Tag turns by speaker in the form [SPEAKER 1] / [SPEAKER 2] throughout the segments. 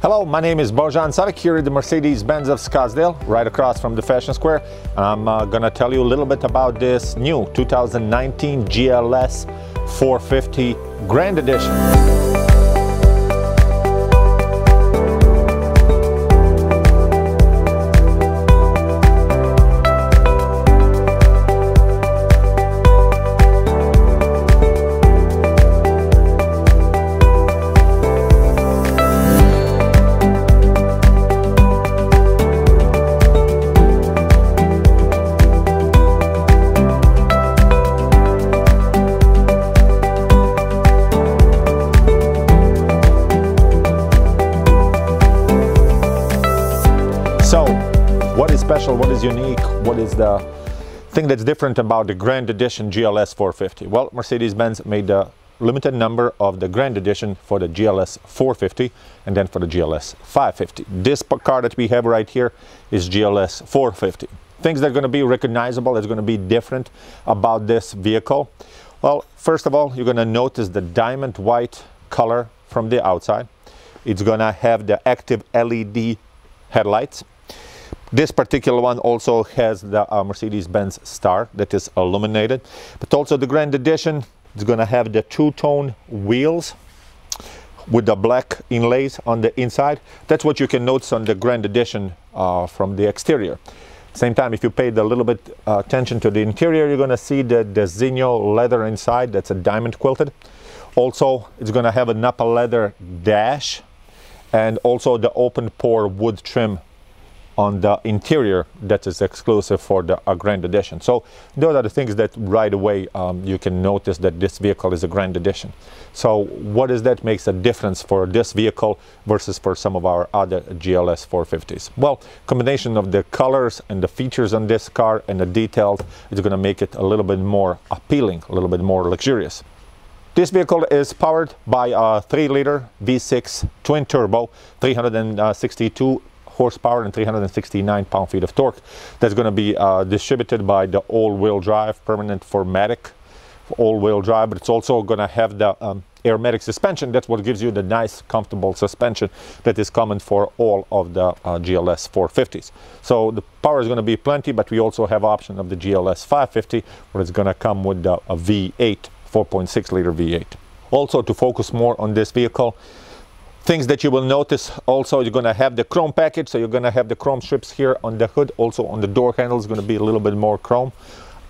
[SPEAKER 1] Hello, my name is Bojan Sadik here at the Mercedes-Benz of Scottsdale, right across from the Fashion Square. I'm gonna tell you a little bit about this new 2019 GLS 450 Grand Edition. So, what is special, what is unique, what is the thing that's different about the Grand Edition GLS 450? Well, Mercedes-Benz made a limited number of the Grand Edition for the GLS 450 and then for the GLS 550. This car that we have right here is GLS 450. Things that are going to be recognizable, that's going to be different about this vehicle. Well, first of all, you're going to notice the diamond white color from the outside. It's going to have the active LED headlights. This particular one also has the Mercedes-Benz star that is illuminated, but also the Grand Edition is going to have the two-tone wheels with the black inlays on the inside. That's what you can notice on the Grand Edition from the exterior. Same time, if you paid a little bit attention to the interior, you're going to see the designo leather inside. That's a diamond quilted. Also, it's going to have a Nappa leather dash and also the open pore wood trim on the interior that is exclusive for the Grand Edition. So those are the things that right away you can notice that this vehicle is a Grand Edition. So what is that makes a difference for this vehicle versus for some of our other GLS 450s? Well, combination of the colors and the features on this car and the details is going to make it a little bit more appealing, a little bit more luxurious. This vehicle is powered by a 3-liter V6 twin turbo, 362 horsepower and 369 pound-feet of torque. That's going to be distributed by the all-wheel drive, permanent 4MATIC all-wheel drive, but it's also going to have the airmatic suspension. That's what gives you the nice, comfortable suspension that is common for all of the GLS 450s. So the power is going to be plenty, but we also have option of the GLS 550, where it's going to come with a V8, 4.6-liter V8. Also, to focus more on this vehicle, things that you will notice also, you're going to have the chrome package, so you're going to have the chrome strips here on the hood. Also on the door handle is going to be a little bit more chrome.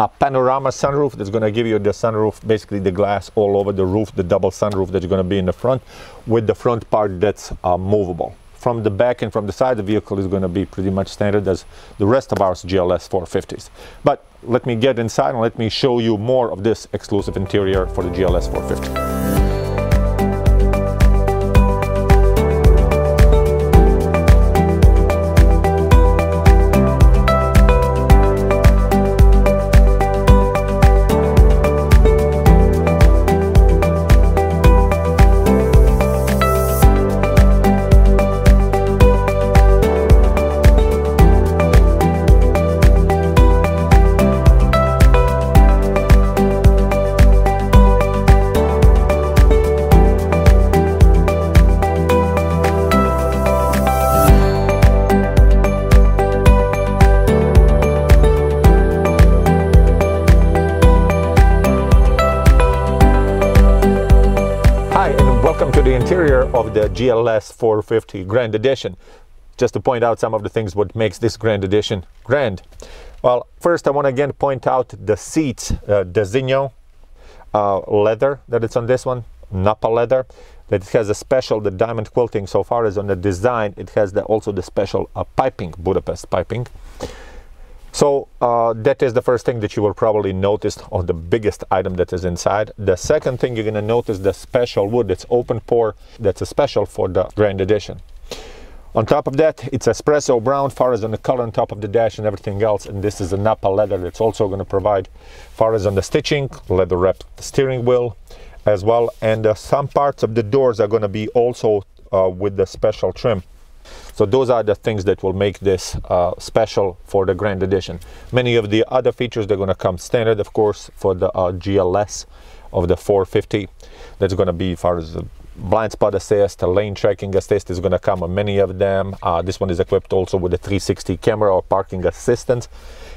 [SPEAKER 1] A panorama sunroof that's going to give you the sunroof, basically the glass all over the roof, the double sunroof that's going to be in the front, with the front part that's movable. From the back and from the side, the vehicle is going to be pretty much standard as the rest of our GLS 450s. But let me get inside and let me show you more of this exclusive interior for the GLS 450. Welcome to the interior of the GLS 450 Grand Edition. Just to point out some of the things what makes this Grand Edition grand. Well, first I want to again point out the seats, designo leather that it's on this one, Nappa leather. That it has a special, the diamond quilting. So far as on the design, it has also the special piping, Budapest piping. So that is the first thing that you will probably notice on the biggest item that is inside. The second thing you're going to notice the special wood, it's open pore, that's a special for the Grand Edition. On top of that, it's Espresso Brown, far as on the color on top of the dash and everything else. And this is a Nappa leather that's also going to provide, far as on the stitching, leather wrapped steering wheel as well. And some parts of the doors are going to be also with the special trim. So those are the things that will make this special for the Grand Edition. Many of the other features, they're going to come standard, of course, for the GLS of the 450. That's going to be, as far as blind spot assist, a lane tracking assist is going to come on many of them. This one is equipped also with a 360 camera or parking assistance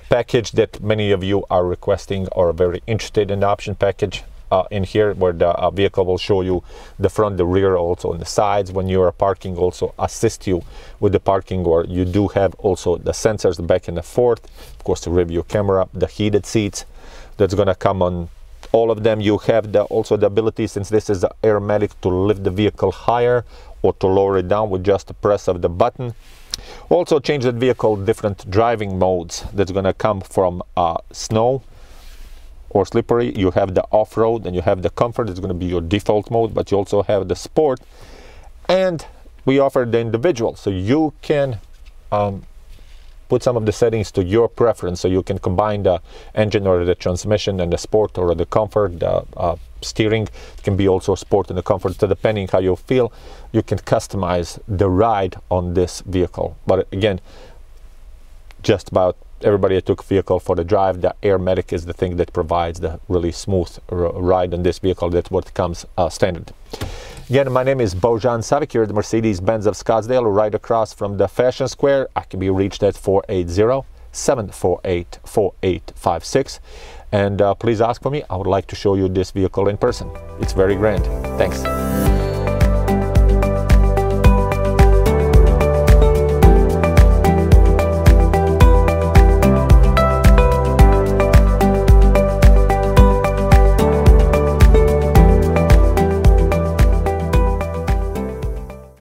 [SPEAKER 1] package that many of you are requesting or are very interested in the option package. In here, where the vehicle will show you the front, the rear, also on the sides when you are parking, also assist you with the parking, or you do have also the sensors, the back and the forth, of course the rear view camera, the heated seats that's going to come on all of them. You have also the ability, since this is airmatic, to lift the vehicle higher or to lower it down with just the press of the button. Also change that vehicle different driving modes that's going to come from snow or slippery. You have the off-road and you have the comfort. It's going to be your default mode, but you also have the sport, and we offer the individual, so you can put some of the settings to your preference, so you can combine the engine or the transmission and the sport or the comfort. The steering can be also sport and the comfort, so depending how you feel, you can customize the ride on this vehicle. But again, just about everybody that took vehicle for the drive, the airmatic is the thing that provides the really smooth ride on this vehicle. That's what comes standard. Again, my name is Bojan Savic here at the Mercedes-Benz of Scottsdale, right across from the Fashion Square. I can be reached at 480-748-4856. And please ask for me. I would like to show you this vehicle in person. It's very grand. Thanks.